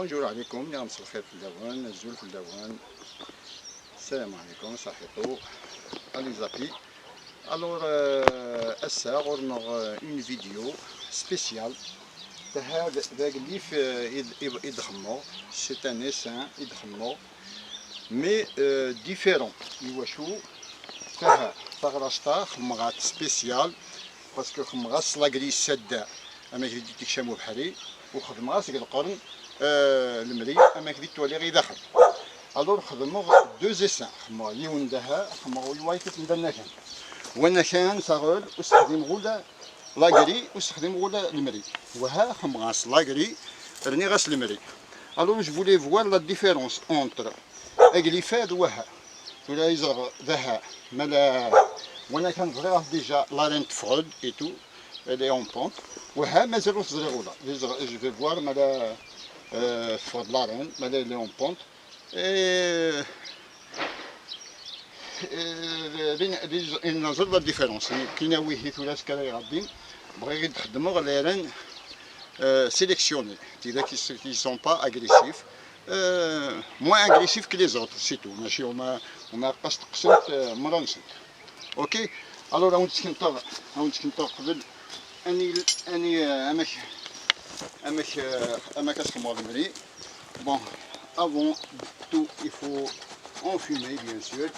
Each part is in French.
بونجور عليكم اللي غنمسوا الخير في اللون الزول في اللون. السلام عليكم صحيتو علي زابي. الوغ اسا غورنا اون فيديو سبيسيال تاع هذاك اللي يضخمو سي ان اسان يضخمو مي ديفيرون يواشو تاع تغرشتا خمغات سبيسيال باسكو خمغاس لاكري ساده اما كي تكشمو بحري وخدمغاس القرن المري اما كي تولي غي داخل. الوغ خدمو دو زيسان خمو يون داها خمو يوايت ندنا كان وانا كان صغير واستخدم غولا لاكري واستخدم غولا المري وها خمغاس لاكري رني غاس المري. الوغ جو فولي فوار لا ديفيرونس اونتر اغليفاد وها ولا يزرع ذها ملا وانا كنزرع ديجا لارين تفرد اي تو لي اون بونت وها مازالو تزرعولا جو في فوار ملا تفرد لارين ملا لي اون بونت نظر لا ديفيرونس كاينه ويه ثلاث كراي غاديين بغي غير تخدمو لارين sélectionnés, c'est-à-dire qui ne sont pas agressifs, moins agressifs que les autres, c'est tout. On n'a pas de ok. Alors, on قبل أني bon, avant tout, il faut enfumer, bien sûr.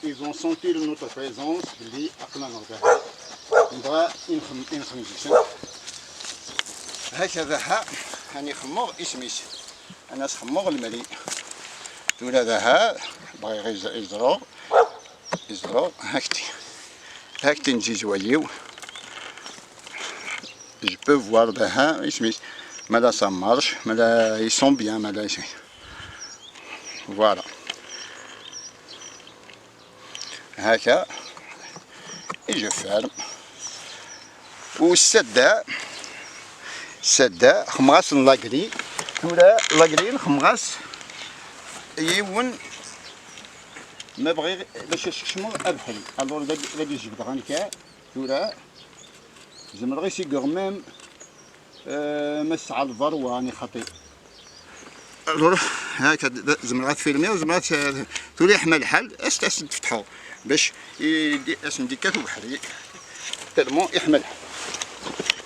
Ils vont sentir notre présence, نبغى نخمجو هكذا هاني خموغ اسميس انا خموغ الملي ولا ذا بغي غير يزرو هاكتي نجي زويو جو بو فوار ذا اسميس مالا سا مارش مالا يسون بيان مالا شي فوالا هكا يجي فارم والسداء خمغاس لاكري ولا لاكري خمغاس يون ما بغي باش يشمو ابحري. الوغ غادي يجبد غانكا ولا زمر غي سيغور ميم مسع الفرو راني خطي. الوغ هاكا زمر غتفيلمي وزمر تولي يحمل الحال اش تفتحو باش اش نديكاتو بحري تالمون يحمل.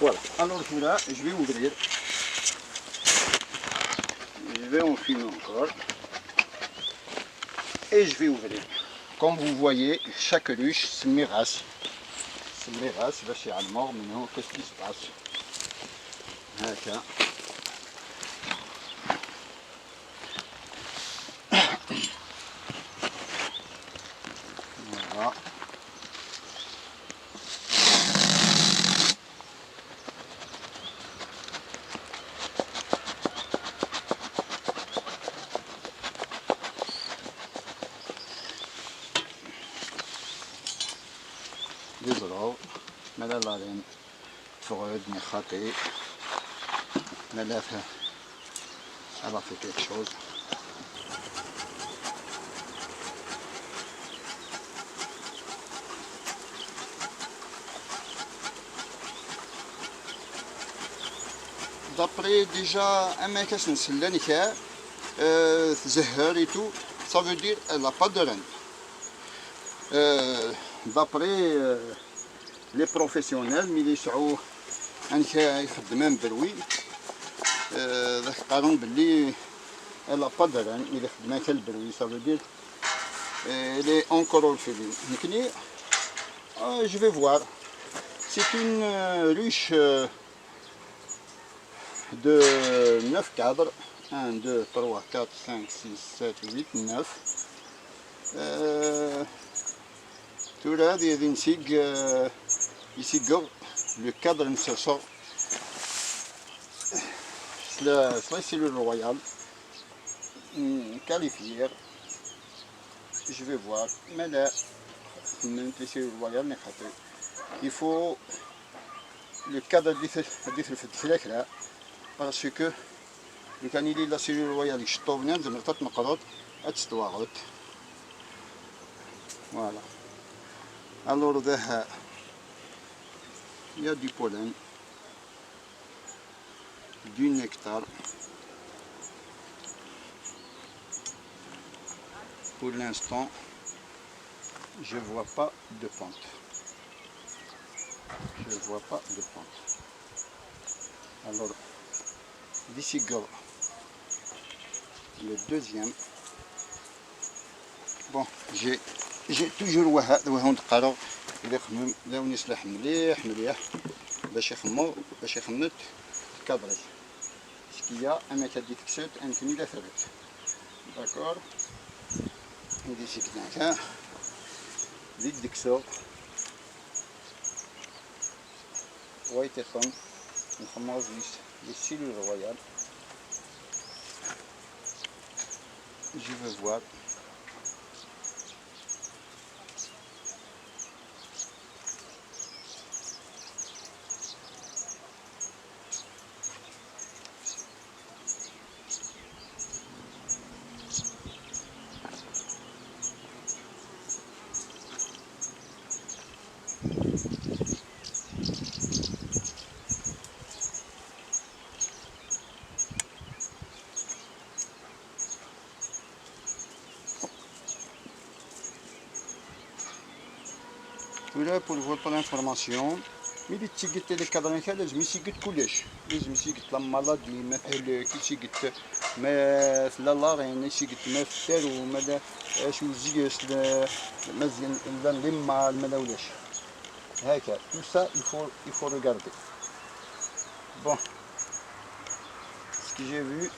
Voilà, alors là, je vais ouvrir, je vais enfiler encore, et je vais ouvrir. Comme vous voyez, chaque ruche se mirasse, va chez Almor, maintenant, qu'est-ce qui se passe? Voilà. يزرعو مالا لارين تفرد نخاطي مالا على في كيك شوز. دابري ديجا اما كاش نسلاني كاع تزهر ça veut dire elle n'a pas de reine. D'après les professionnels ملي يسعوا انك يخدموا بروي ذاك قالوا بلي elle n'a pas de reine ملي خدمها كالبروي ça veut dire elle est encore orpheline. نكني je vais voir. C'est une ruche de 9 cadres 1, 2, 3, 4, 5, 6, 7, 8, 9 tout là غادي يسيقو لو كادر نسوسو سلا سيلول رويال كاليفير جو في فوار مالا خممت لي سيلول رويال ني خاطر il faut le cadre ديال الفلاكرا باسكو لو كان يلي لا سيلول رويال يشطوبنا زعما تتنقرض تستواغط. فوالا alors il y a du pollen du nectar. Pour l'instant, je ne vois pas de pente. Je ne vois pas de pente. Alors, d'ici le deuxième. Bon, j'ai toujours واحد نتقرا إلا خمم لون يصلح مليح باش يخمط كادري. Ce qu'il y a un méthode d'excès infini de faire. D'accord. Et d'ici que vite d'excès. ويتخم نخمر les cellules royales. Je veux voir. Voilà pour l'information. ملي تيقت لي كادرين هذا لازم يسيقت كلش، لازم يسيقت لا مالادي ما كي يسيقت ما لا لارين يسيقت ما في التالو ما لا شو زيس مزيان لا لما ما لا ولاش هكا. tout ça il faut regarder. Bon, ce que j'ai vu.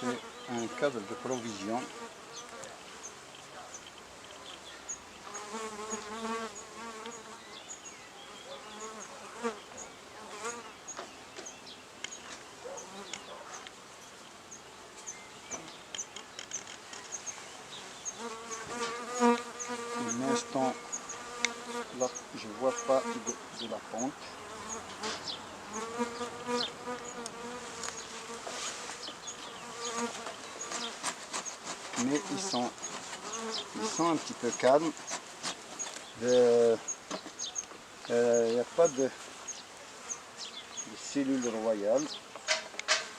C'est un cadre de provision. Pour l'instant, là, je ne vois pas de la pente. Mais ils sont un petit peu calmes. Il n'y a pas de cellules royales.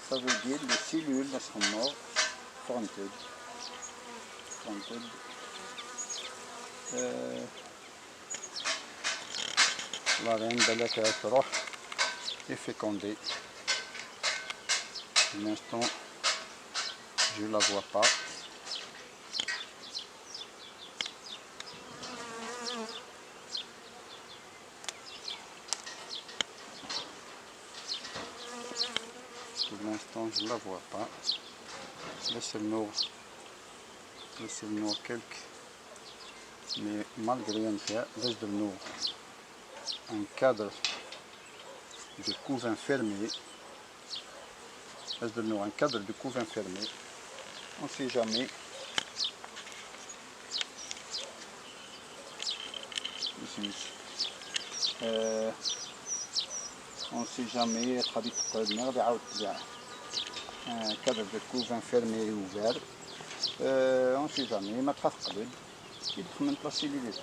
Ça veut dire les cellules sont mortes, fronted. La reine balak تروح est fécondée. Pour l'instant, je ne la vois pas. Pour l'instant, je ne la vois pas. Laissez-nous quelques. Mais malgré ça, laissez-nous un cadre de couvain fermé. Laissez-nous un cadre de couvain fermé. On ne sait jamais. On ne sait jamais. Un cadre de couvain fermé et ouvert. On ne sait jamais. ما تخاف قبل يدخل la cellule.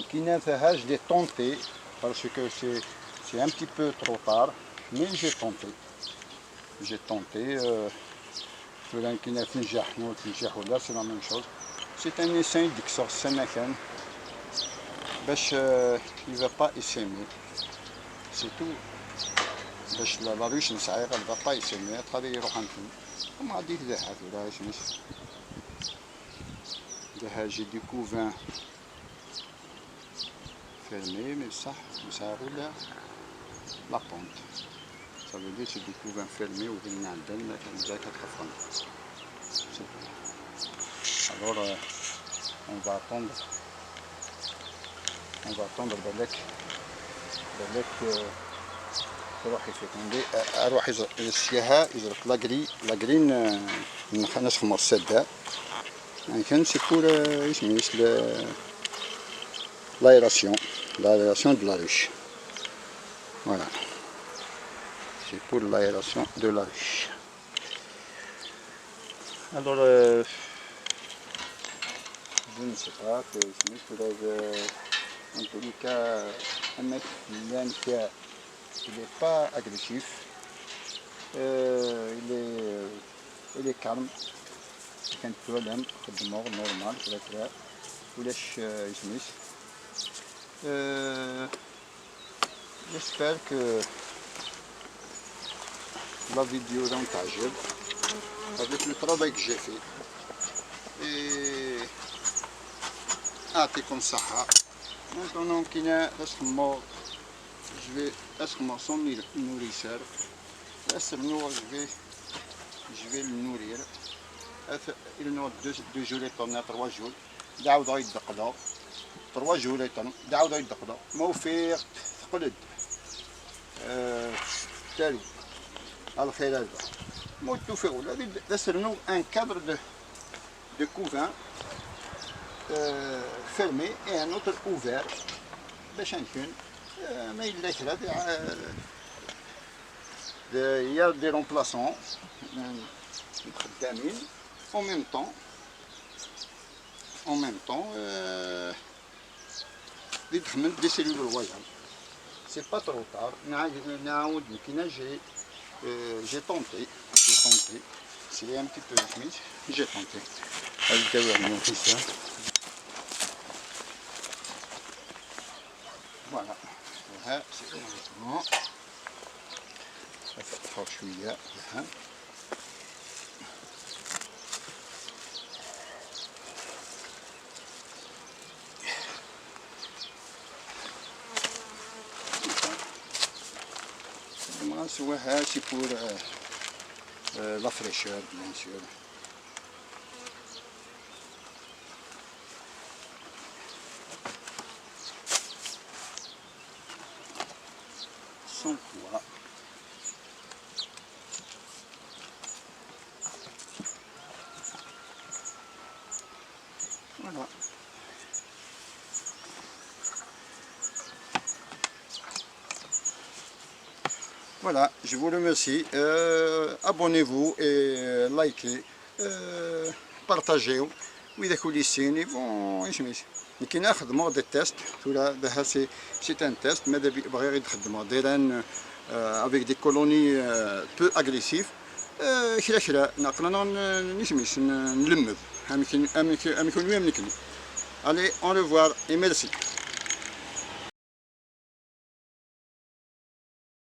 Qui n'a fait, je l'ai tenté parce que c'est un petit peu trop tard, mais j'ai tenté. C'est la même chose. C'est un essai d'exorcisme mécanique. Il ne va pas essaimer. C'est tout. La ruche ne va pas essaimer. Comme a dit j'ai du couvain fermé, mais ça roule la pente. Ça veut dire que c'est du couvain fermé ou une antenne qui est alors on va attendre بالك يروح يفيكوندي اروح يسيها يزرق لاغرين نخمر السده يعني كان سي بور اسميش l'aération de la ruche. Voilà. C'est pour l'aération de la ruche. Alors, je ne sais pas, en tous les cas, un mec qui n'est pas agressif, il est calme, كان problème في الدماغ normal كذا ولاش يسميش. J'espère que la vidéo t'aجب avec le travail que j'ai fait. Et أعطيكم صحة. Maintenant كاين اسمو je vais اسمو son nourrisseur. Je vais le nourrir. Il nous 2 jours et 3 jours. دعاود يدقلو 3 jours يطن دعاود يدقلو موفيق ثقلد تالي الخير هذا مو توفيق ولا دسرنو ان كادر de couvain fermé et un autre ouvert باش نكون ما يلا كرا il y a des remplaçants خدامين en même temps يدخلن دي cellules royales. C'est pas trop tard. نعاود يمكن j'ai tenté. C'est un petit peu humide. J'ai tenté. Allez, ça. Voilà. C'est exactement. Ça fait 3 chouïas. C'est pour la fraîcheur, bien sûr. Sans poids. Voilà. Voilà, je vous remercie. Abonnez-vous et likez, partagez. وإذا كوليسين يفون يسميش كي نخدمو دي تيست هذا سي ان تيست ماذا بغا غير نخدمو دايران افيك دي كولوني بو اغريسيف كلا نقدر نسميش نلمذ اميكون ويم نكني. Allez, au revoir et merci.